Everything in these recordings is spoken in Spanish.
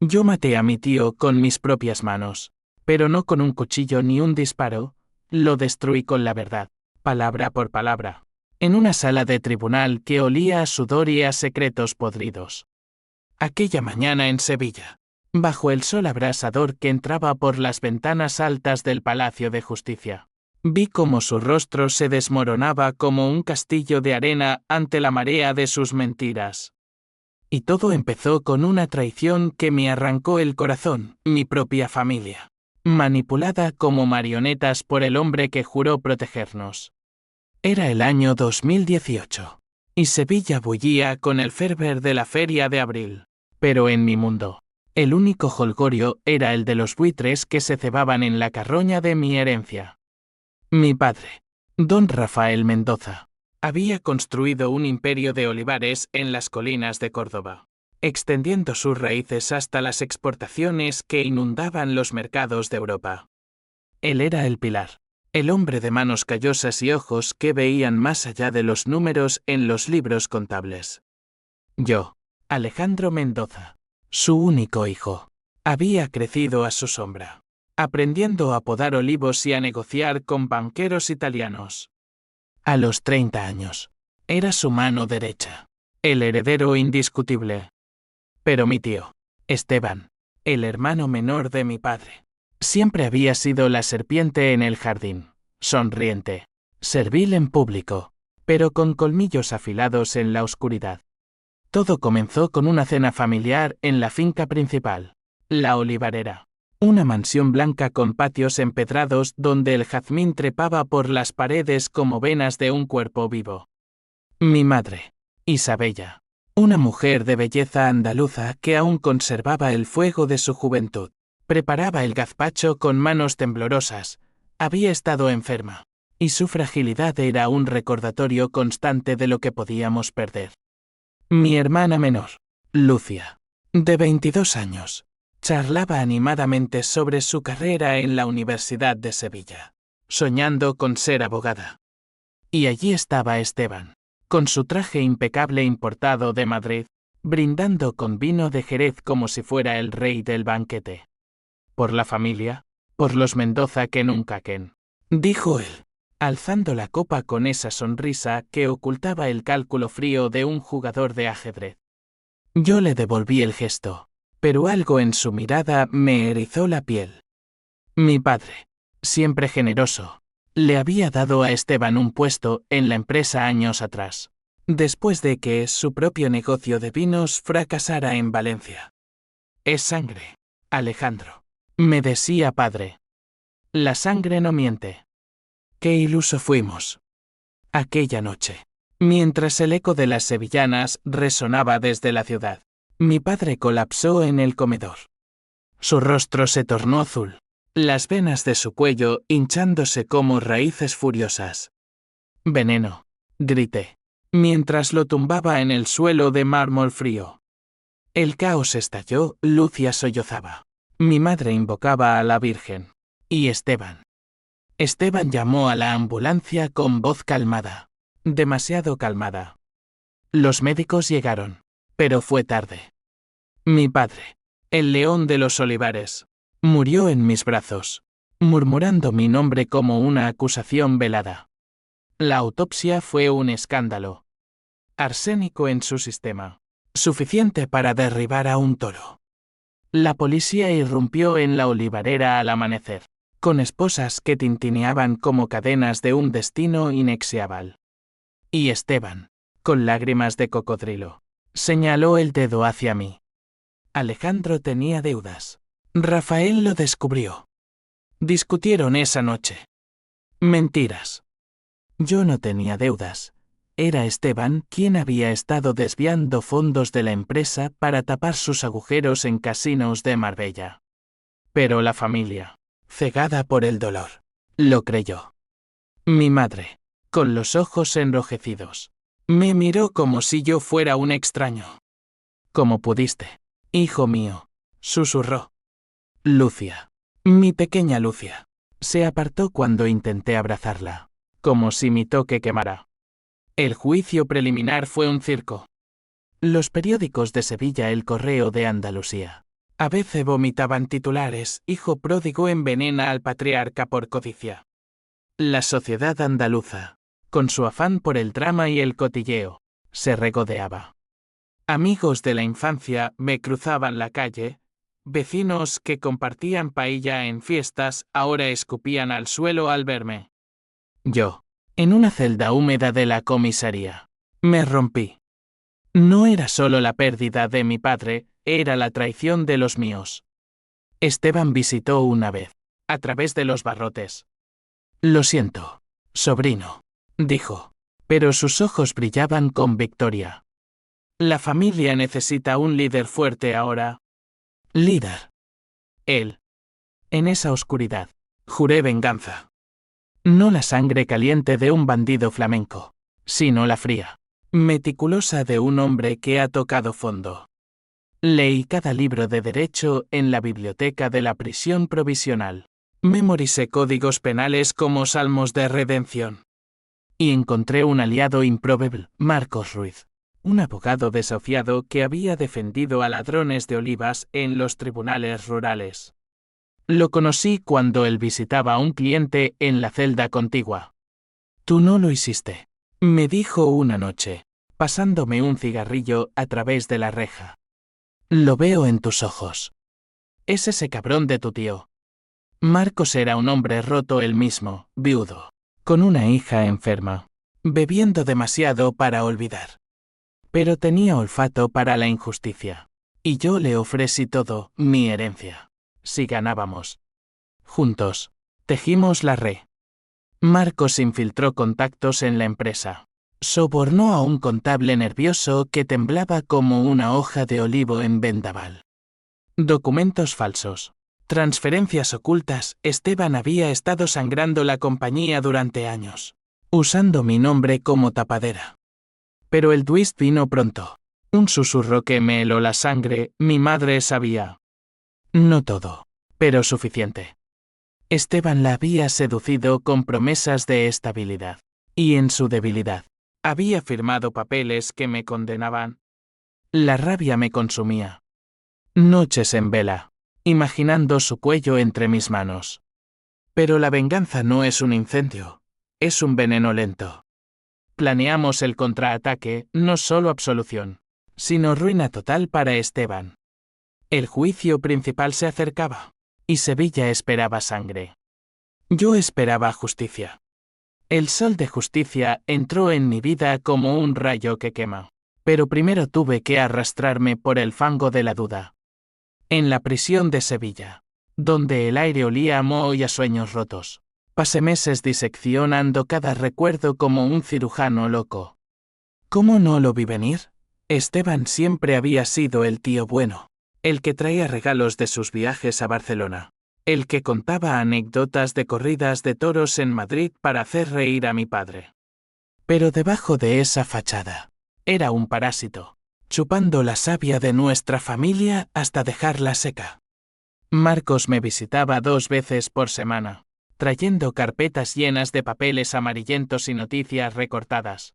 Yo maté a mi tío con mis propias manos, pero no con un cuchillo ni un disparo, lo destruí con la verdad, palabra por palabra, en una sala de tribunal que olía a sudor y a secretos podridos. Aquella mañana en Sevilla, bajo el sol abrasador que entraba por las ventanas altas del Palacio de Justicia, vi cómo su rostro se desmoronaba como un castillo de arena ante la marea de sus mentiras. Y todo empezó con una traición que me arrancó el corazón, mi propia familia, manipulada como marionetas por el hombre que juró protegernos. Era el año 2018, y Sevilla bullía con el fervor de la feria de abril. Pero en mi mundo, el único jolgorio era el de los buitres que se cebaban en la carroña de mi herencia. Mi padre, don Rafael Mendoza, había construido un imperio de olivares en las colinas de Córdoba, extendiendo sus raíces hasta las exportaciones que inundaban los mercados de Europa. Él era el pilar, el hombre de manos callosas y ojos que veían más allá de los números en los libros contables. Yo, Alejandro Mendoza, su único hijo, había crecido a su sombra, aprendiendo a podar olivos y a negociar con banqueros italianos. A los 30 años, era su mano derecha, el heredero indiscutible. Pero mi tío, Esteban, el hermano menor de mi padre, siempre había sido la serpiente en el jardín, sonriente, servil en público, pero con colmillos afilados en la oscuridad. Todo comenzó con una cena familiar en la finca principal, la Olivarera, una mansión blanca con patios empedrados donde el jazmín trepaba por las paredes como venas de un cuerpo vivo. Mi madre, Isabella, una mujer de belleza andaluza que aún conservaba el fuego de su juventud, preparaba el gazpacho con manos temblorosas, había estado enferma, y su fragilidad era un recordatorio constante de lo que podíamos perder. Mi hermana menor, Lucia, de 22 años, charlaba animadamente sobre su carrera en la Universidad de Sevilla, soñando con ser abogada. Y allí estaba Esteban, con su traje impecable importado de Madrid, brindando con vino de Jerez como si fuera el rey del banquete. Por la familia, por los Mendoza que nunca quen, dijo él, alzando la copa con esa sonrisa que ocultaba el cálculo frío de un jugador de ajedrez. Yo le devolví el gesto, pero algo en su mirada me erizó la piel. Mi padre, siempre generoso, le había dado a Esteban un puesto en la empresa años atrás, después de que su propio negocio de vinos fracasara en Valencia. Es sangre, Alejandro, me decía padre. La sangre no miente. Qué iluso fuimos. Aquella noche, mientras el eco de las sevillanas resonaba desde la ciudad, mi padre colapsó en el comedor. Su rostro se tornó azul, las venas de su cuello hinchándose como raíces furiosas. Veneno, grité, mientras lo tumbaba en el suelo de mármol frío. El caos estalló, Lucia sollozaba. Mi madre invocaba a la Virgen. Y Esteban llamó a la ambulancia con voz calmada. Demasiado calmada. Los médicos llegaron, pero fue tarde. Mi padre, el león de los olivares, murió en mis brazos, murmurando mi nombre como una acusación velada. La autopsia fue un escándalo. Arsénico en su sistema, suficiente para derribar a un toro. La policía irrumpió en la olivarera al amanecer, con esposas que tintineaban como cadenas de un destino inexorable. Y Esteban, con lágrimas de cocodrilo, señaló el dedo hacia mí. Alejandro tenía deudas. Rafael lo descubrió. Discutieron esa noche. Mentiras. Yo no tenía deudas. Era Esteban quien había estado desviando fondos de la empresa para tapar sus agujeros en casinos de Marbella. Pero la familia, cegada por el dolor, lo creyó. Mi madre, con los ojos enrojecidos, me miró como si yo fuera un extraño. ¿Cómo pudiste, hijo mío?, susurró. Lucia, mi pequeña Lucia, se apartó cuando intenté abrazarla, como si mi toque quemara. El juicio preliminar fue un circo. Los periódicos de Sevilla, El Correo de Andalucía, A veces vomitaban titulares: hijo pródigo envenena al patriarca por codicia. La sociedad andaluza, con su afán por el drama y el cotilleo, se regodeaba. Amigos de la infancia me cruzaban la calle, vecinos que compartían paella en fiestas ahora escupían al suelo al verme. Yo, en una celda húmeda de la comisaría, me rompí. No era solo la pérdida de mi padre, era la traición de los míos. Esteban visitó una vez, a través de los barrotes. Lo siento, sobrino, dijo, pero sus ojos brillaban con victoria. La familia necesita un líder fuerte ahora. Líder. Él. En esa oscuridad, juré venganza. No la sangre caliente de un bandido flamenco, sino la fría, meticulosa de un hombre que ha tocado fondo. Leí cada libro de derecho en la biblioteca de la prisión provisional. Memoricé códigos penales como salmos de redención. Y encontré un aliado improbable, Marcos Ruiz, un abogado desafiado que había defendido a ladrones de olivas en los tribunales rurales. Lo conocí cuando él visitaba a un cliente en la celda contigua. Tú no lo hiciste, me dijo una noche, pasándome un cigarrillo a través de la reja. Lo veo en tus ojos. Es ese cabrón de tu tío. Marcos era un hombre roto él mismo, viudo, con una hija enferma, bebiendo demasiado para olvidar. Pero tenía olfato para la injusticia. Y yo le ofrecí todo, mi herencia. Si ganábamos. Juntos, tejimos la red. Marcos infiltró contactos en la empresa. Sobornó a un contable nervioso que temblaba como una hoja de olivo en vendaval. Documentos falsos. Transferencias ocultas. Esteban había estado sangrando la compañía durante años, usando mi nombre como tapadera. Pero el twist vino pronto. Un susurro que me heló la sangre, mi madre sabía. No todo, pero suficiente. Esteban la había seducido con promesas de estabilidad. Y en su debilidad, había firmado papeles que me condenaban. La rabia me consumía. Noches en vela, imaginando su cuello entre mis manos. Pero la venganza no es un incendio, es un veneno lento. Planeamos el contraataque, no solo absolución, sino ruina total para Esteban. El juicio principal se acercaba, y Sevilla esperaba sangre. Yo esperaba justicia. El sol de justicia entró en mi vida como un rayo que quema, pero primero tuve que arrastrarme por el fango de la duda. En la prisión de Sevilla, donde el aire olía a moho y a sueños rotos, pasé meses diseccionando cada recuerdo como un cirujano loco. ¿Cómo no lo vi venir? Esteban siempre había sido el tío bueno, el que traía regalos de sus viajes a Barcelona, el que contaba anécdotas de corridas de toros en Madrid para hacer reír a mi padre. Pero debajo de esa fachada, era un parásito, chupando la savia de nuestra familia hasta dejarla seca. Marcos me visitaba 2 veces por semana, trayendo carpetas llenas de papeles amarillentos y noticias recortadas.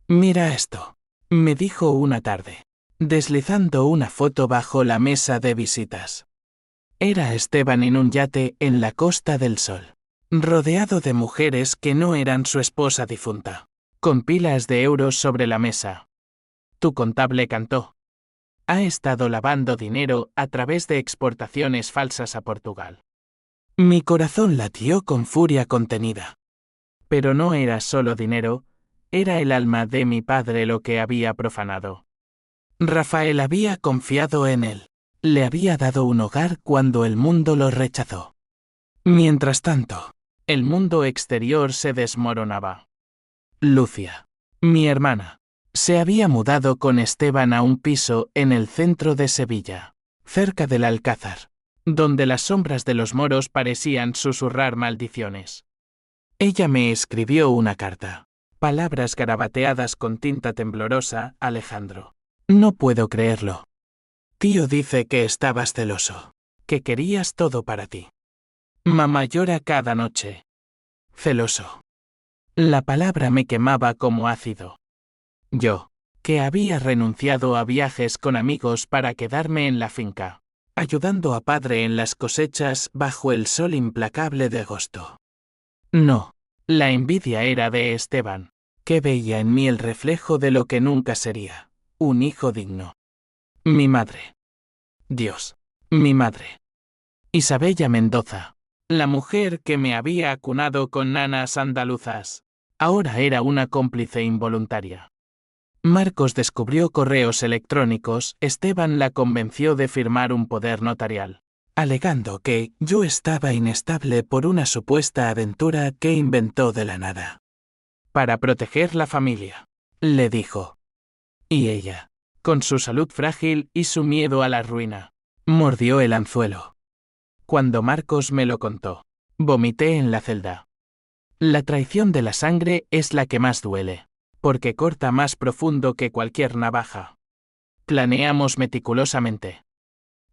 Mira esto, me dijo una tarde, deslizando una foto bajo la mesa de visitas. Era Esteban en un yate en la Costa del Sol, rodeado de mujeres que no eran su esposa difunta, con pilas de euros sobre la mesa. Tu contable cantó. Ha estado lavando dinero a través de exportaciones falsas a Portugal. Mi corazón latió con furia contenida. Pero no era solo dinero, era el alma de mi padre lo que había profanado. Rafael había confiado en él. Le había dado un hogar cuando el mundo lo rechazó. Mientras tanto, el mundo exterior se desmoronaba. Lucia, mi hermana, se había mudado con Esteban a un piso en el centro de Sevilla, cerca del Alcázar, donde las sombras de los moros parecían susurrar maldiciones. Ella me escribió una carta, palabras garabateadas con tinta temblorosa: Alejandro, no puedo creerlo. Tío dice que estabas celoso, que querías todo para ti. Mamá llora cada noche. Celoso. La palabra me quemaba como ácido. Yo, que había renunciado a viajes con amigos para quedarme en la finca, ayudando a padre en las cosechas bajo el sol implacable de agosto. No, la envidia era de Esteban, que veía en mí el reflejo de lo que nunca sería, un hijo digno. Mi madre. Dios, mi madre. Isabella Mendoza, la mujer que me había acunado con nanas andaluzas, ahora era una cómplice involuntaria. Marcos descubrió correos electrónicos, Esteban la convenció de firmar un poder notarial, alegando que yo estaba inestable por una supuesta aventura que inventó de la nada. Para proteger la familia, le dijo. Y ella, con su salud frágil y su miedo a la ruina, mordió el anzuelo. Cuando Marcos me lo contó, vomité en la celda. La traición de la sangre es la que más duele, porque corta más profundo que cualquier navaja. Planeamos meticulosamente.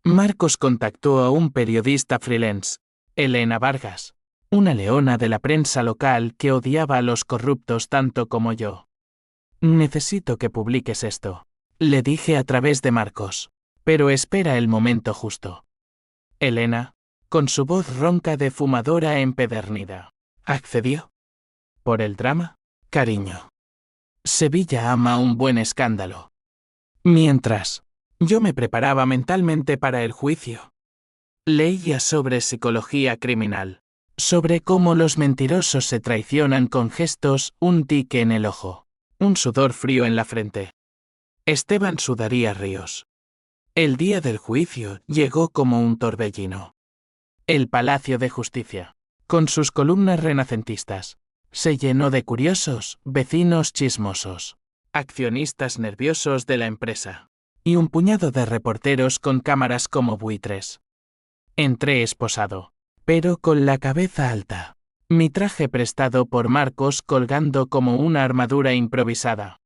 Marcos contactó a un periodista freelance, Elena Vargas, una leona de la prensa local que odiaba a los corruptos tanto como yo. Necesito que publiques esto, le dije a través de Marcos, pero espera el momento justo. Elena, con su voz ronca de fumadora empedernida, accedió. ¿Por el drama? Cariño. Sevilla ama un buen escándalo. Mientras, yo me preparaba mentalmente para el juicio. Leía sobre psicología criminal, sobre cómo los mentirosos se traicionan con gestos, un tique en el ojo, un sudor frío en la frente. Esteban sudaría ríos. El día del juicio llegó como un torbellino. El Palacio de Justicia, con sus columnas renacentistas, se llenó de curiosos, vecinos chismosos, accionistas nerviosos de la empresa, y un puñado de reporteros con cámaras como buitres. Entré esposado, pero con la cabeza alta, mi traje prestado por Marcos colgando como una armadura improvisada.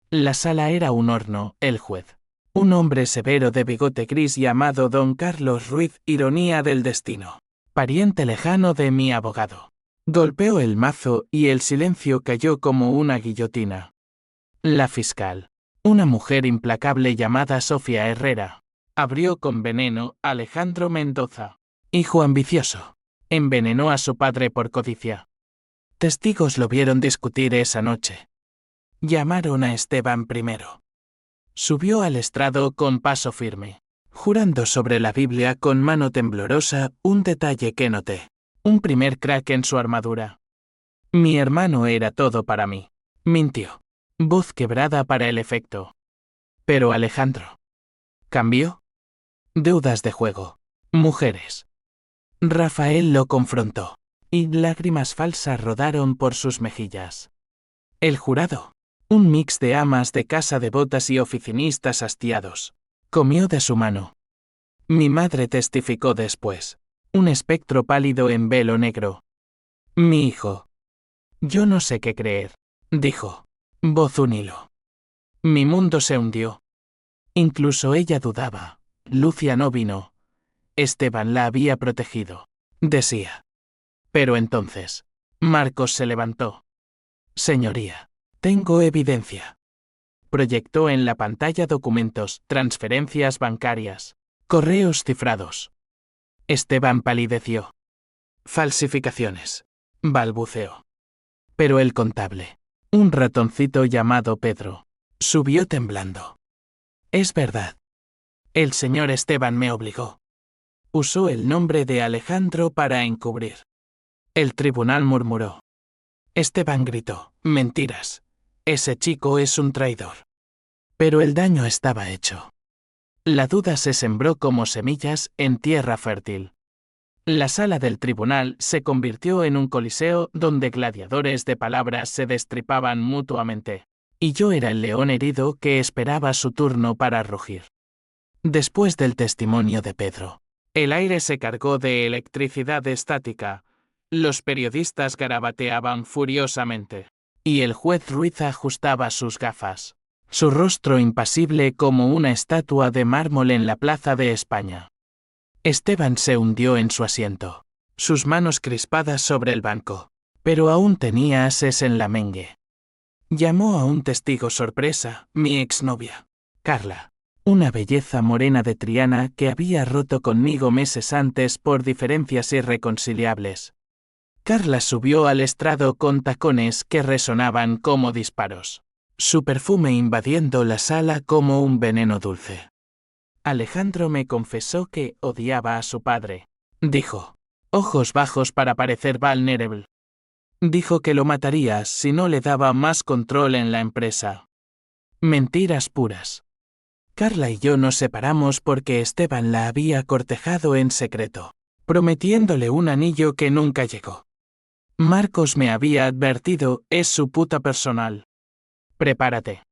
La sala era un horno, el juez, un hombre severo de bigote gris llamado don Carlos Ruiz, ironía del destino, pariente lejano de mi abogado. Golpeó el mazo y el silencio cayó como una guillotina. La fiscal, una mujer implacable llamada Sofía Herrera, abrió con veneno a Alejandro Mendoza, hijo ambicioso. Envenenó a su padre por codicia. Testigos lo vieron discutir esa noche. Llamaron a Esteban primero. Subió al estrado con paso firme, jurando sobre la Biblia con mano temblorosa un detalle que noté. Un primer crack en su armadura. Mi hermano era todo para mí. Mintió. Voz quebrada para el efecto. Pero Alejandro. ¿Cambió? Deudas de juego. Mujeres. Rafael lo confrontó, y lágrimas falsas rodaron por sus mejillas. El jurado, un mix de amas de casa devotas y oficinistas hastiados, comió de su mano. Mi madre testificó después. Un espectro pálido en velo negro. Mi hijo. Yo no sé qué creer, dijo. Voz un hilo. Mi mundo se hundió. Incluso ella dudaba. Lucia no vino. Esteban la había protegido, decía. Pero entonces, Marcos se levantó. Señoría, tengo evidencia. Proyectó en la pantalla documentos, transferencias bancarias, correos cifrados. Esteban palideció. Falsificaciones, balbuceó. Pero el contable, un ratoncito llamado Pedro, subió temblando. Es verdad. El señor Esteban me obligó. Usó el nombre de Alejandro para encubrir. El tribunal murmuró. Esteban gritó, mentiras. Ese chico es un traidor. Pero el daño estaba hecho. La duda se sembró como semillas en tierra fértil. La sala del tribunal se convirtió en un coliseo donde gladiadores de palabras se destripaban mutuamente, y yo era el león herido que esperaba su turno para rugir. Después del testimonio de Pedro, el aire se cargó de electricidad estática, los periodistas garabateaban furiosamente, y el juez Ruiz ajustaba sus gafas, su rostro impasible como una estatua de mármol en la Plaza de España. Esteban se hundió en su asiento, sus manos crispadas sobre el banco, pero aún tenía ases en la mengue. Llamó a un testigo sorpresa, mi exnovia, Carla, Una belleza morena de Triana que había roto conmigo meses antes por diferencias irreconciliables. Carla subió al estrado con tacones que resonaban como disparos. Su perfume invadiendo la sala como un veneno dulce. Alejandro me confesó que odiaba a su padre. Dijo. Ojos bajos para parecer vulnerable. Dijo que lo mataría si no le daba más control en la empresa. Mentiras puras. Carla y yo nos separamos porque Esteban la había cortejado en secreto, prometiéndole un anillo que nunca llegó. Marcos me había advertido, es su puta personal. Prepárate.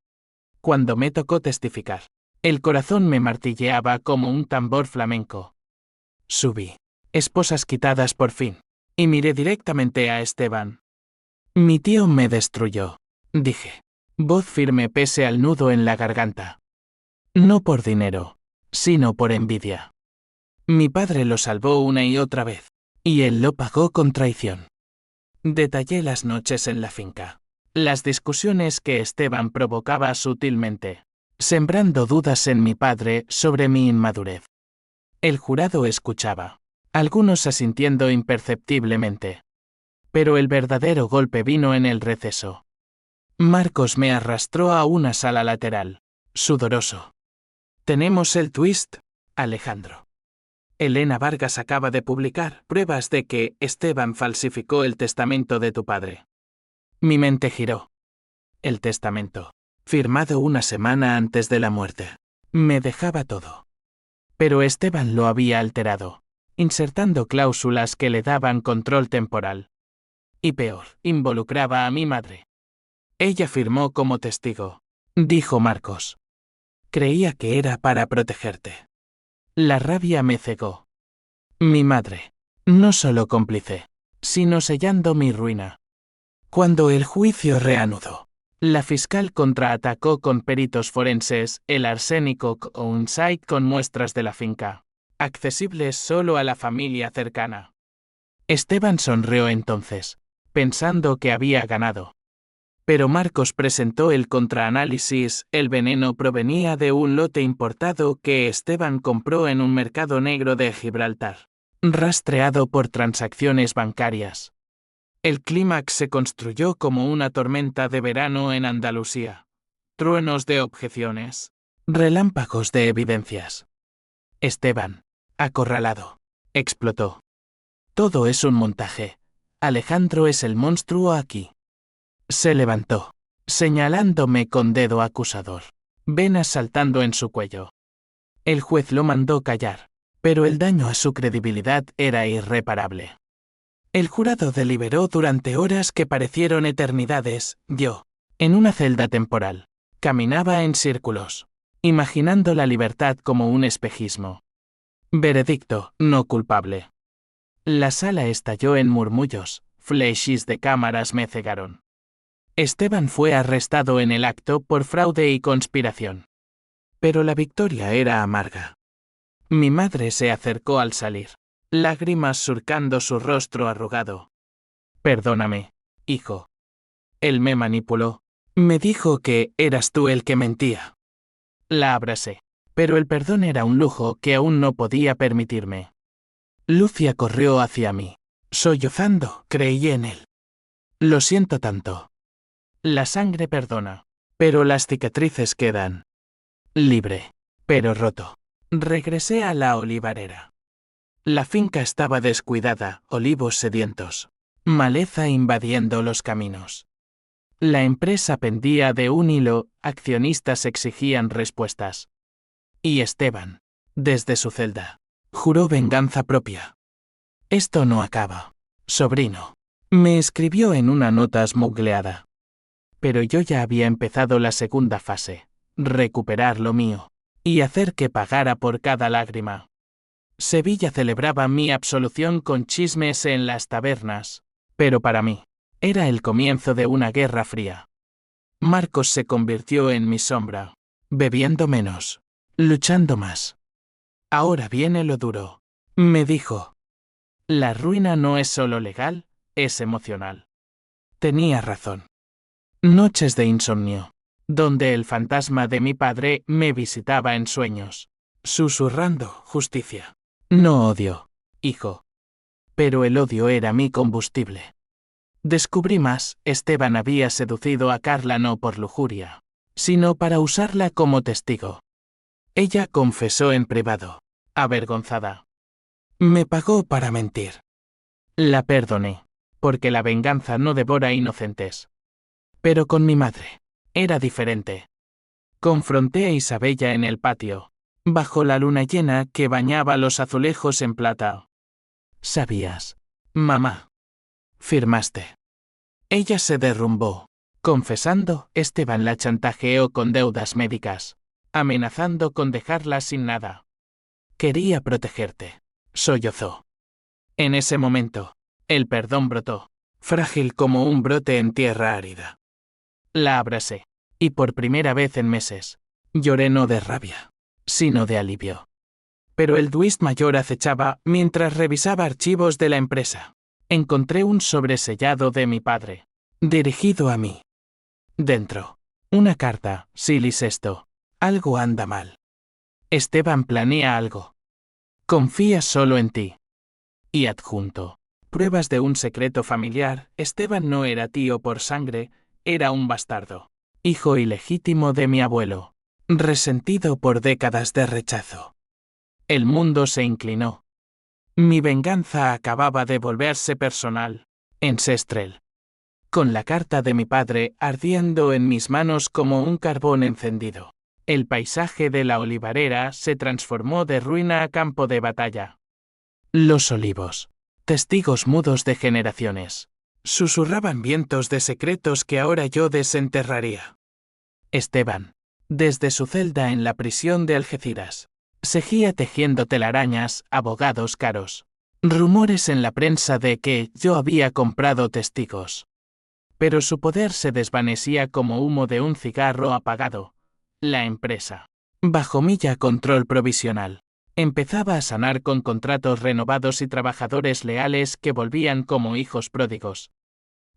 Cuando me tocó testificar, el corazón me martilleaba como un tambor flamenco. Subí. Esposas quitadas por fin. Y miré directamente a Esteban. Mi tío me destruyó, dije. Voz firme pese al nudo en la garganta. No por dinero, sino por envidia. Mi padre lo salvó una y otra vez, y él lo pagó con traición. Detallé las noches en la finca, las discusiones que Esteban provocaba sutilmente, sembrando dudas en mi padre sobre mi inmadurez. El jurado escuchaba, algunos asintiendo imperceptiblemente. Pero el verdadero golpe vino en el receso. Marcos me arrastró a una sala lateral, sudoroso. Tenemos el twist, Alejandro. Elena Vargas acaba de publicar pruebas de que Esteban falsificó el testamento de tu padre. Mi mente giró. El testamento, firmado una semana antes de la muerte, me dejaba todo. Pero Esteban lo había alterado, insertando cláusulas que le daban control temporal. Y peor, involucraba a mi madre. Ella firmó como testigo, dijo Marcos. Creía que era para protegerte. La rabia me cegó. Mi madre, no solo cómplice, sino sellando mi ruina. Cuando el juicio reanudó, la fiscal contraatacó con peritos forenses, el arsénico o un site con muestras de la finca, accesibles solo a la familia cercana. Esteban sonrió entonces, pensando que había ganado. Pero Marcos presentó el contraanálisis, el veneno provenía de un lote importado que Esteban compró en un mercado negro de Gibraltar, rastreado por transacciones bancarias. El clímax se construyó como una tormenta de verano en Andalucía. Truenos de objeciones, relámpagos de evidencias. Esteban, acorralado, explotó. Todo es un montaje. Alejandro es el monstruo aquí. Se levantó, señalándome con dedo acusador, venas saltando en su cuello. El juez lo mandó callar, pero el daño a su credibilidad era irreparable. El jurado deliberó durante horas que parecieron eternidades. Yo, en una celda temporal, caminaba en círculos, imaginando la libertad como un espejismo. Veredicto, no culpable. La sala estalló en murmullos, flashes de cámaras me cegaron. Esteban fue arrestado en el acto por fraude y conspiración. Pero la victoria era amarga. Mi madre se acercó al salir, lágrimas surcando su rostro arrugado. Perdóname, hijo. Él me manipuló. Me dijo que eras tú el que mentía. La abracé, pero el perdón era un lujo que aún no podía permitirme. Lucia corrió hacia mí. Sollozando, creí en él. Lo siento tanto. La sangre perdona, pero las cicatrices quedan. Libre, pero roto. Regresé a la olivarera. La finca estaba descuidada, olivos sedientos. Maleza invadiendo los caminos. La empresa pendía de un hilo, accionistas exigían respuestas. Y Esteban, desde su celda, juró venganza propia. Esto no acaba, sobrino. Me escribió en una nota smugleada. Pero yo ya había empezado la segunda fase, recuperar lo mío, y hacer que pagara por cada lágrima. Sevilla celebraba mi absolución con chismes en las tabernas, pero para mí, era el comienzo de una guerra fría. Marcos se convirtió en mi sombra, bebiendo menos, luchando más. Ahora viene lo duro, me dijo. La ruina no es solo legal, es emocional. Tenía razón. Noches de insomnio, donde el fantasma de mi padre me visitaba en sueños, susurrando justicia. No odio, hijo. Pero el odio era mi combustible. Descubrí más, Esteban había seducido a Carla no por lujuria, sino para usarla como testigo. Ella confesó en privado, avergonzada. Me pagó para mentir. La perdoné, porque la venganza no devora inocentes. Pero con mi madre, era diferente. Confronté a Isabella en el patio, bajo la luna llena que bañaba los azulejos en plata. Sabías, mamá. Firmaste. Ella se derrumbó. Confesando, Esteban la chantajeó con deudas médicas, amenazando con dejarla sin nada. Quería protegerte, sollozó. En ese momento, el perdón brotó, frágil como un brote en tierra árida. La abracé, y por primera vez en meses, lloré no de rabia, sino de alivio. Pero el twist mayor acechaba mientras revisaba archivos de la empresa. Encontré un sobresellado de mi padre, dirigido a mí. Dentro, una carta, Silly Sesto. Algo anda mal. Esteban planea algo. Confía solo en ti. Y adjunto, pruebas de un secreto familiar. Esteban no era tío por sangre, era un bastardo, hijo ilegítimo de mi abuelo, resentido por décadas de rechazo. El mundo se inclinó. Mi venganza acababa de volverse personal, ancestral. Con la carta de mi padre ardiendo en mis manos como un carbón encendido, el paisaje de la olivarera se transformó de ruina a campo de batalla. Los olivos, testigos mudos de generaciones, susurraban vientos de secretos que ahora yo desenterraría. Esteban, desde su celda en la prisión de Algeciras, seguía tejiendo telarañas, abogados caros, rumores en la prensa de que yo había comprado testigos. Pero su poder se desvanecía como humo de un cigarro apagado. La empresa, bajo mi ya control provisional, empezaba a sanar con contratos renovados y trabajadores leales que volvían como hijos pródigos.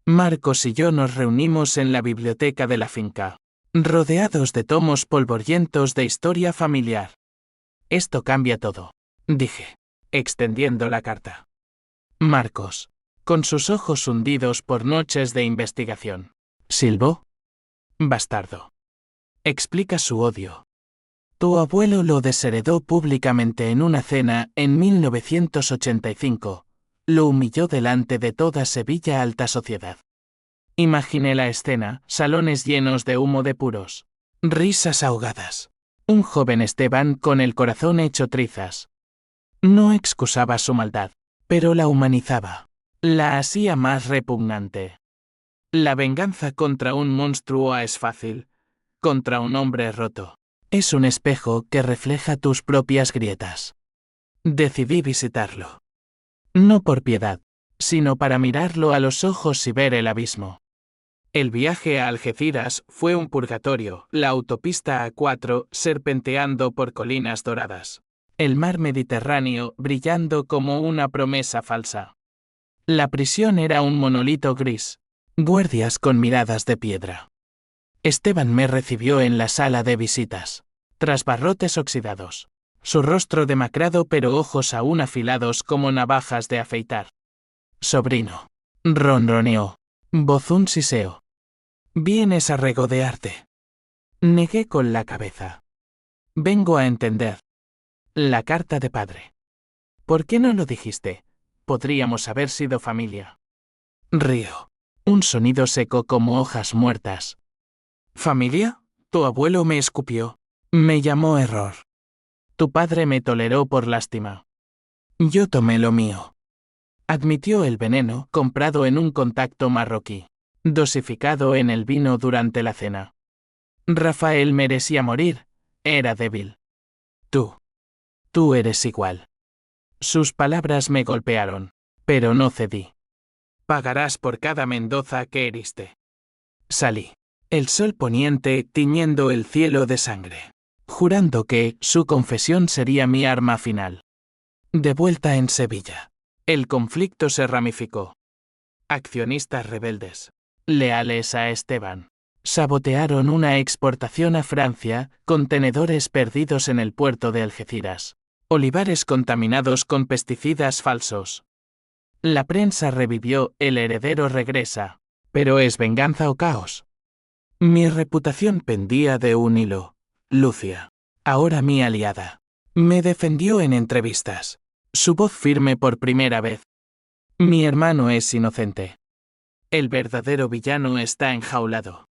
Marcos y yo nos reunimos en la biblioteca de la finca, rodeados de tomos polvorientos de historia familiar. Esto cambia todo, dije, extendiendo la carta. Marcos, con sus ojos hundidos por noches de investigación, silbó. Bastardo. Explica su odio. Tu abuelo lo desheredó públicamente en una cena en 1985. Lo humilló delante de toda Sevilla alta sociedad. Imaginé la escena, salones llenos de humo de puros, risas ahogadas. Un joven Esteban con el corazón hecho trizas. No excusaba su maldad, pero la humanizaba. La hacía más repugnante. La venganza contra un monstruo es fácil. Contra un hombre roto, es un espejo que refleja tus propias grietas. Decidí visitarlo. No por piedad, sino para mirarlo a los ojos y ver el abismo. El viaje a Algeciras fue un purgatorio, la autopista A4 serpenteando por colinas doradas. El mar Mediterráneo brillando como una promesa falsa. La prisión era un monolito gris, guardias con miradas de piedra. Esteban me recibió en la sala de visitas, tras barrotes oxidados, su rostro demacrado pero ojos aún afilados como navajas de afeitar. Sobrino, ronroneó, voz un siseo. Vienes a regodearte. Negué con la cabeza. Vengo a entender. La carta de padre. ¿Por qué no lo dijiste? Podríamos haber sido familia. Río. Un sonido seco como hojas muertas. ¿Familia? Tu abuelo me escupió. Me llamó error. Tu padre me toleró por lástima. Yo tomé lo mío. Admitió el veneno comprado en un contacto marroquí, dosificado en el vino durante la cena. Rafael merecía morir, era débil. Tú eres igual. Sus palabras me golpearon, pero no cedí. Pagarás por cada Mendoza que heriste. Salí. El sol poniente tiñendo el cielo de sangre, jurando que su confesión sería mi arma final. De vuelta en Sevilla, el conflicto se ramificó. Accionistas rebeldes, leales a Esteban, Sabotearon una exportación a Francia, contenedores perdidos en el puerto de Algeciras. Olivares contaminados con pesticidas falsos. La prensa revivió, el heredero regresa. ¿Pero es venganza o caos? Mi reputación pendía de un hilo. Lucia, ahora mi aliada, me defendió en entrevistas. Su voz firme por primera vez. Mi hermano es inocente. El verdadero villano está enjaulado.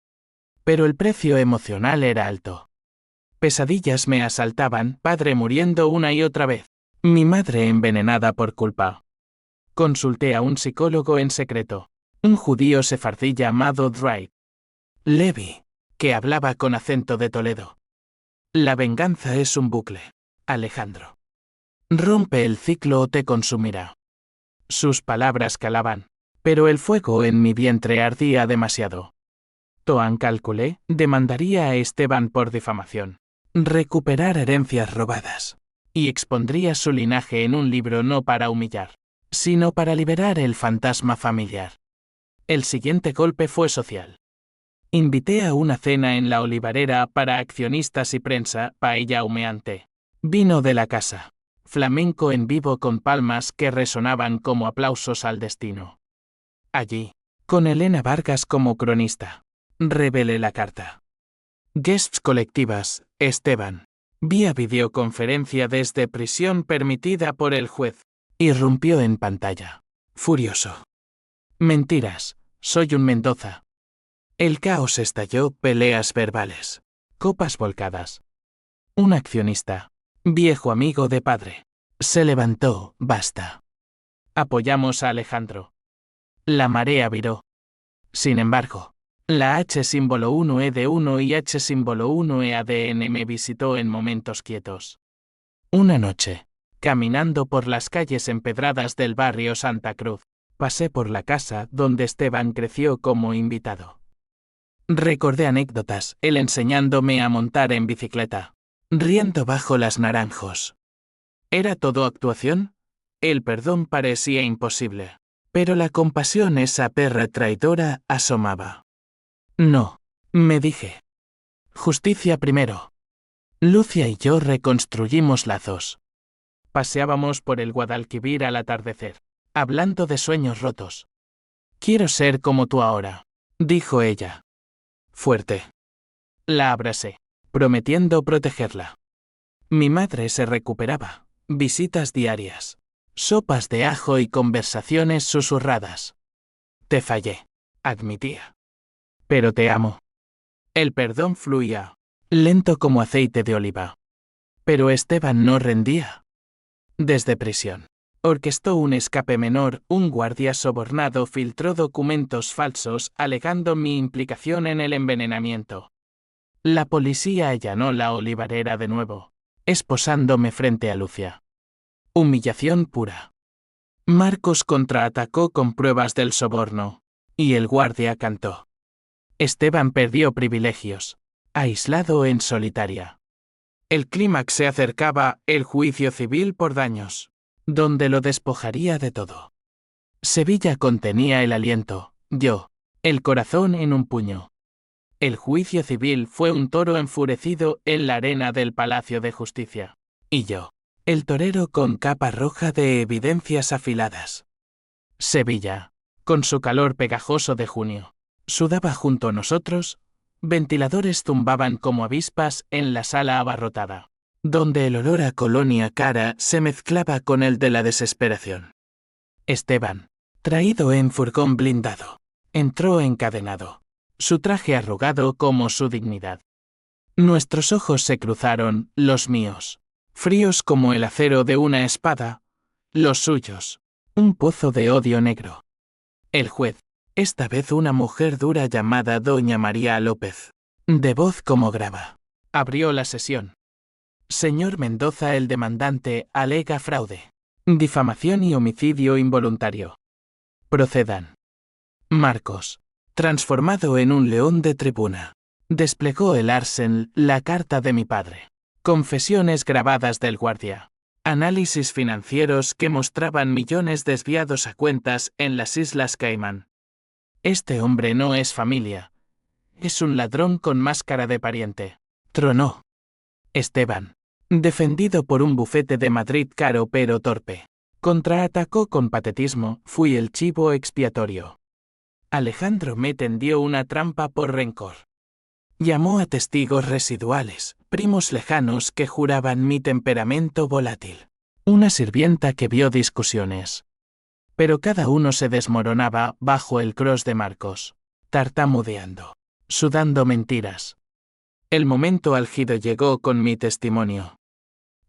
Pero el precio emocional era alto. Pesadillas me asaltaban, padre muriendo una y otra vez. Mi madre envenenada por culpa. Consulté a un psicólogo en secreto. Un judío sefardí llamado Dwight Levy, que hablaba con acento de Toledo. La venganza es un bucle, Alejandro. Rompe el ciclo o te consumirá. Sus palabras calaban, pero el fuego en mi vientre ardía demasiado. Toan calculé, demandaría a Esteban por difamación, recuperar herencias robadas, y expondría su linaje en un libro no para humillar, sino para liberar el fantasma familiar. El siguiente golpe fue social. Invité a una cena en la olivarera para accionistas y prensa, paella humeante. Vino de la casa. Flamenco en vivo con palmas que resonaban como aplausos al destino. Allí, con Elena Vargas como cronista, revelé la carta. Guests colectivas, Esteban. Vía videoconferencia desde prisión permitida por el juez. Irrumpió en pantalla. Furioso. Mentiras, soy un Mendoza. El caos estalló, peleas verbales. Copas volcadas. Un accionista, viejo amigo de padre, se levantó, basta. Apoyamos a Alejandro. La marea viró. Sin embargo, la H símbolo 1E de 1 y H símbolo 1E ADN me visitó en momentos quietos. Una noche, caminando por las calles empedradas del barrio Santa Cruz, pasé por la casa donde Esteban creció como invitado. Recordé anécdotas, él enseñándome a montar en bicicleta, riendo bajo las naranjos. ¿Era todo actuación? El perdón parecía imposible, pero la compasión, esa perra traidora, asomaba. No, me dije. Justicia primero. Lucia y yo reconstruimos lazos. Paseábamos por el Guadalquivir al atardecer, hablando de sueños rotos. Quiero ser como tú ahora, dijo ella. Fuerte. La abracé, prometiendo protegerla. Mi madre se recuperaba, visitas diarias, sopas de ajo y conversaciones susurradas. Te fallé, admitía. Pero te amo. El perdón fluía, lento como aceite de oliva. Pero Esteban no rendía. Desde prisión, orquestó un escape menor, un guardia sobornado filtró documentos falsos alegando mi implicación en el envenenamiento. La policía allanó la olivarera de nuevo, esposándome frente a Lucia. Humillación pura. Marcos contraatacó con pruebas del soborno, y el guardia cantó. Esteban perdió privilegios, aislado en solitaria. El clímax se acercaba, el juicio civil por daños, donde lo despojaría de todo. Sevilla contenía el aliento, yo, el corazón en un puño. El juicio civil fue un toro enfurecido en la arena del Palacio de Justicia. Y yo, el torero con capa roja de evidencias afiladas. Sevilla, con su calor pegajoso de junio, sudaba junto a nosotros, ventiladores zumbaban como avispas en la sala abarrotada, donde el olor a colonia cara se mezclaba con el de la desesperación. Esteban, traído en furgón blindado, entró encadenado, su traje arrugado como su dignidad. Nuestros ojos se cruzaron, los míos, fríos como el acero de una espada, los suyos, un pozo de odio negro. El juez, esta vez una mujer dura llamada Doña María López, de voz como grava, abrió la sesión. Señor Mendoza, el demandante alega fraude, difamación y homicidio involuntario. Procedan. Marcos, transformado en un león de tribuna, desplegó el arsen, la carta de mi padre. Confesiones grabadas del guardia. Análisis financieros que mostraban millones desviados a cuentas en las Islas Caimán. Este hombre no es familia. Es un ladrón con máscara de pariente. Tronó. Esteban, defendido por un bufete de Madrid caro pero torpe, contraatacó con patetismo. Fui el chivo expiatorio. Alejandro me tendió una trampa por rencor. Llamó a testigos residuales, primos lejanos que juraban mi temperamento volátil. Una sirvienta que vio discusiones. Pero cada uno se desmoronaba bajo el cross de Marcos, tartamudeando, sudando mentiras. El momento álgido llegó con mi testimonio.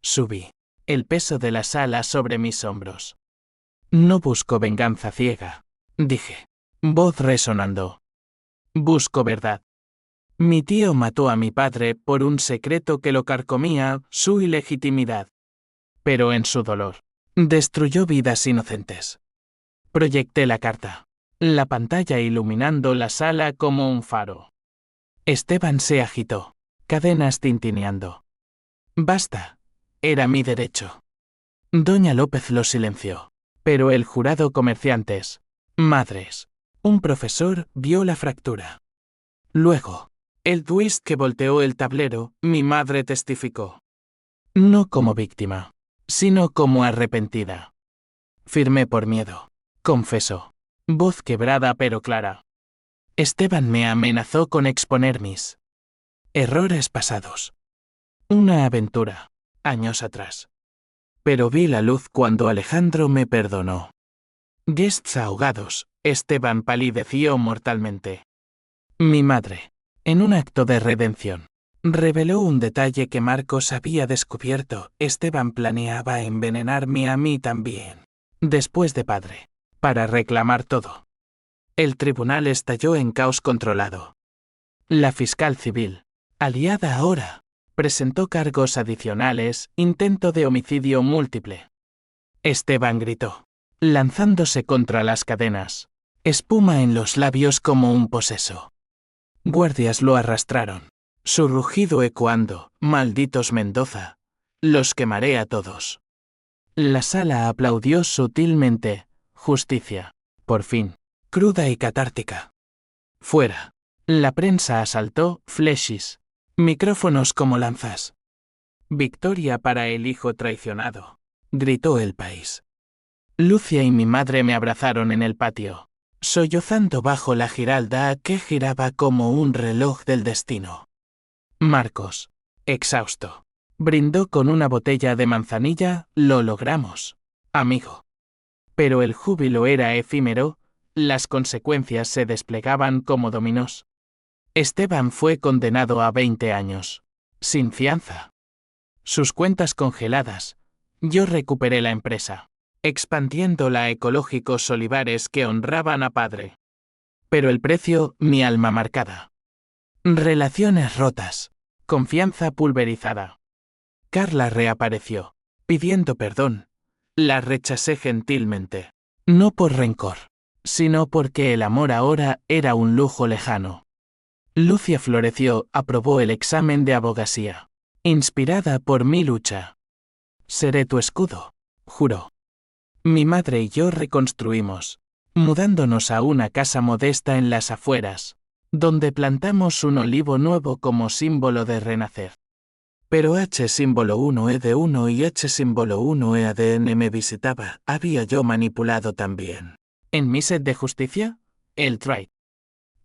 Subí, el peso de la sala sobre mis hombros. No busco venganza ciega, dije, voz resonando. Busco verdad. Mi tío mató a mi padre por un secreto que lo carcomía, su ilegitimidad. Pero en su dolor, destruyó vidas inocentes. Proyecté la carta, la pantalla iluminando la sala como un faro. Esteban se agitó, cadenas tintineando. Basta, era mi derecho. Doña López lo silenció, pero el jurado comerciantes, madres, un profesor vio la fractura. Luego, el twist que volteó el tablero, mi madre testificó. No como víctima, sino como arrepentida. Firmé por miedo, confesó, voz quebrada pero clara. Esteban me amenazó con exponer mis errores pasados. Una aventura, años atrás. Pero vi la luz cuando Alejandro me perdonó. Guests ahogados, Esteban palideció mortalmente. Mi madre, en un acto de redención, reveló un detalle que Marcos había descubierto. Esteban planeaba envenenarme a mí también, después de padre, para reclamar todo. El tribunal estalló en caos controlado. La fiscal civil, aliada ahora, presentó cargos adicionales, intento de homicidio múltiple. Esteban gritó, lanzándose contra las cadenas, espuma en los labios como un poseso. Guardias lo arrastraron, su rugido ecoando, malditos Mendoza, los quemaré a todos. La sala aplaudió sutilmente, justicia, por fin, cruda y catártica. Fuera. La prensa asaltó, flechis, micrófonos como lanzas. Victoria para el hijo traicionado, gritó el país. Lucia y mi madre me abrazaron en el patio, sollozando bajo la giralda que giraba como un reloj del destino. Marcos, exhausto, brindó con una botella de manzanilla. Lo logramos, amigo. Pero el júbilo era efímero, las consecuencias se desplegaban como dominós. Esteban fue condenado a 20 años, sin fianza. Sus cuentas congeladas. Yo recuperé la empresa, expandiéndola a ecológicos olivares que honraban a padre. Pero el precio, mi alma marcada. Relaciones rotas, confianza pulverizada. Carla reapareció, pidiendo perdón. La rechacé gentilmente, no por rencor, sino porque el amor ahora era un lujo lejano. Lucia floreció, aprobó el examen de abogacía, inspirada por mi lucha. Seré tu escudo, juró. Mi madre y yo reconstruimos, mudándonos a una casa modesta en las afueras, donde plantamos un olivo nuevo como símbolo de renacer. Pero H símbolo 1E1 y H símbolo 1EADN me visitaba. ¿Había yo manipulado también? ¿En mi sed de justicia? El trade.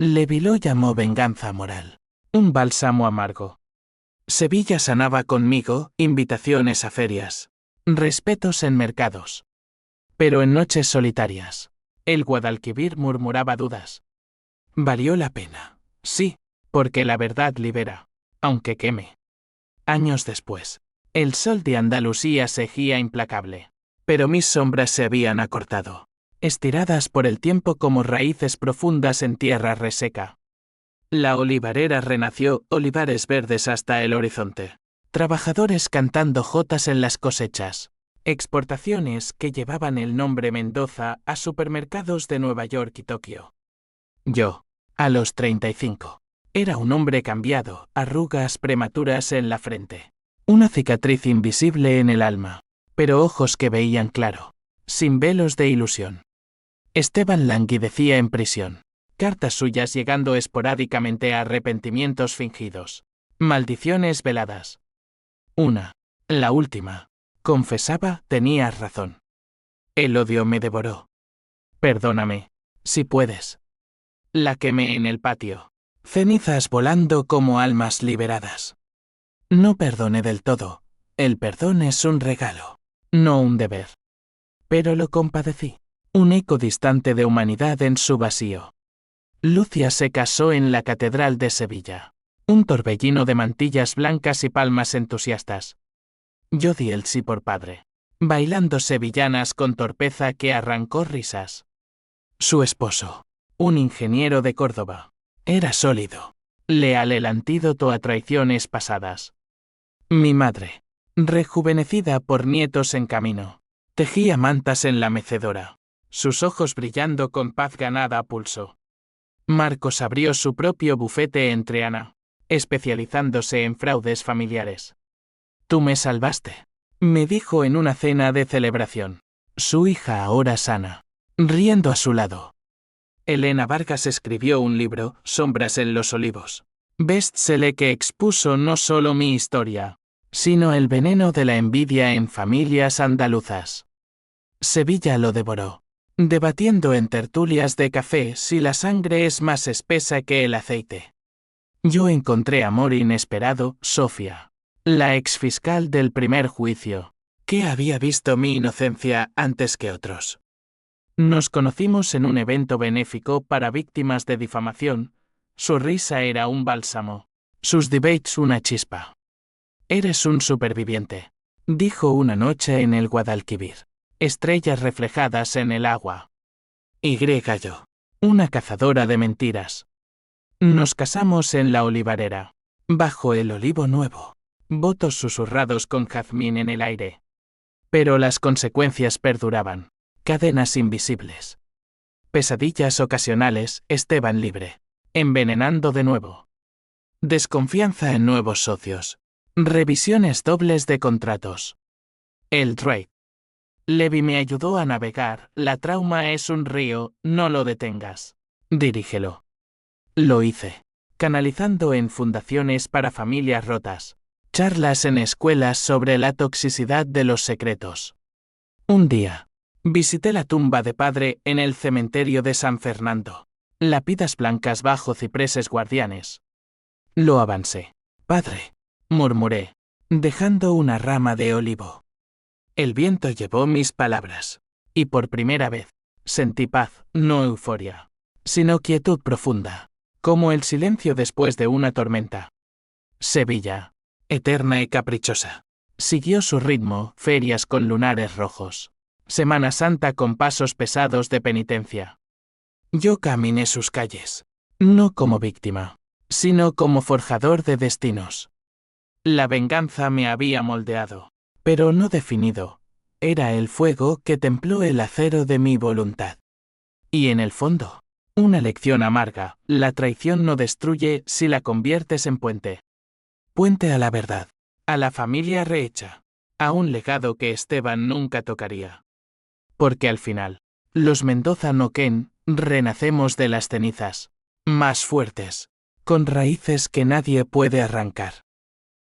Levi lo llamó venganza moral. Un bálsamo amargo. Sevilla sanaba conmigo, invitaciones a ferias, respetos en mercados. Pero en noches solitarias, el Guadalquivir murmuraba dudas. Valió la pena, sí, porque la verdad libera, aunque queme. Años después, el sol de Andalucía seguía implacable, pero mis sombras se habían acortado, estiradas por el tiempo como raíces profundas en tierra reseca. La olivarera renació, olivares verdes hasta el horizonte, trabajadores cantando jotas en las cosechas, exportaciones que llevaban el nombre Mendoza a supermercados de Nueva York y Tokio. Yo, a los 35, era un hombre cambiado, arrugas prematuras en la frente, una cicatriz invisible en el alma, pero ojos que veían claro, sin velos de ilusión. Esteban languidecía en prisión, Cartas suyas llegando esporádicamente a arrepentimientos fingidos. Maldiciones veladas. Una. La última. Confesaba, tenías razón. El odio me devoró. Perdóname, si puedes. La quemé en el patio. Cenizas volando como almas liberadas. No perdoné del todo. El perdón es un regalo, no un deber. Pero lo compadecí. Un eco distante de humanidad en su vacío. Lucia se casó en la Catedral de Sevilla. Un torbellino de mantillas blancas y palmas entusiastas. Yo di el sí por padre. Bailando sevillanas con torpeza que arrancó risas. Su esposo, un ingeniero de Córdoba, era sólido, leal el antídoto a traiciones pasadas. Mi madre, rejuvenecida por nietos en camino, tejía mantas en la mecedora, sus ojos brillando con paz ganada a pulso. Marcos abrió su propio bufete en Triana, especializándose en fraudes familiares. Tú me salvaste, me dijo en una cena de celebración. Su hija ahora sana, riendo a su lado. Elena Vargas escribió un libro, Sombras en los Olivos. Bestseller que expuso no solo mi historia, sino el veneno de la envidia en familias andaluzas. Sevilla lo devoró, debatiendo en tertulias de café si la sangre es más espesa que el aceite. Yo encontré amor inesperado, Sofía, la exfiscal del primer juicio, que había visto mi inocencia antes que otros. Nos conocimos en un evento benéfico para víctimas de difamación. Su risa era un bálsamo, sus debates una chispa. Eres un superviviente, dijo una noche en el Guadalquivir. Estrellas reflejadas en el agua. Y yo, una cazadora de mentiras. Nos casamos en la olivarera, bajo el olivo nuevo, votos susurrados con jazmín en el aire. Pero las consecuencias perduraban, cadenas invisibles. Pesadillas ocasionales, Esteban libre, envenenando de nuevo. Desconfianza en nuevos socios. Revisiones dobles de contratos. El trade. Levi me ayudó a navegar, la trauma es un río, no lo detengas. Dirígelo. Lo hice, canalizando en fundaciones para familias rotas, charlas en escuelas sobre la toxicidad de los secretos. Un día, visité la tumba de padre en el cementerio de San Fernando, lápidas blancas bajo cipreses guardianes. Lo avancé. Padre, murmuré, dejando una rama de olivo. El viento llevó mis palabras, y por primera vez, sentí paz, no euforia, sino quietud profunda, como el silencio después de una tormenta. Sevilla, eterna y caprichosa, siguió su ritmo, ferias con lunares rojos, Semana Santa con pasos pesados de penitencia. Yo caminé sus calles, no como víctima, sino como forjador de destinos. La venganza me había moldeado, pero no definido. Era el fuego que templó el acero de mi voluntad. Y en el fondo, una lección amarga, la traición no destruye si la conviertes en puente. Puente a la verdad, a la familia rehecha, a un legado que Esteban nunca tocaría. Porque al final, los Mendoza Noquén, renacemos de las cenizas, más fuertes, con raíces que nadie puede arrancar.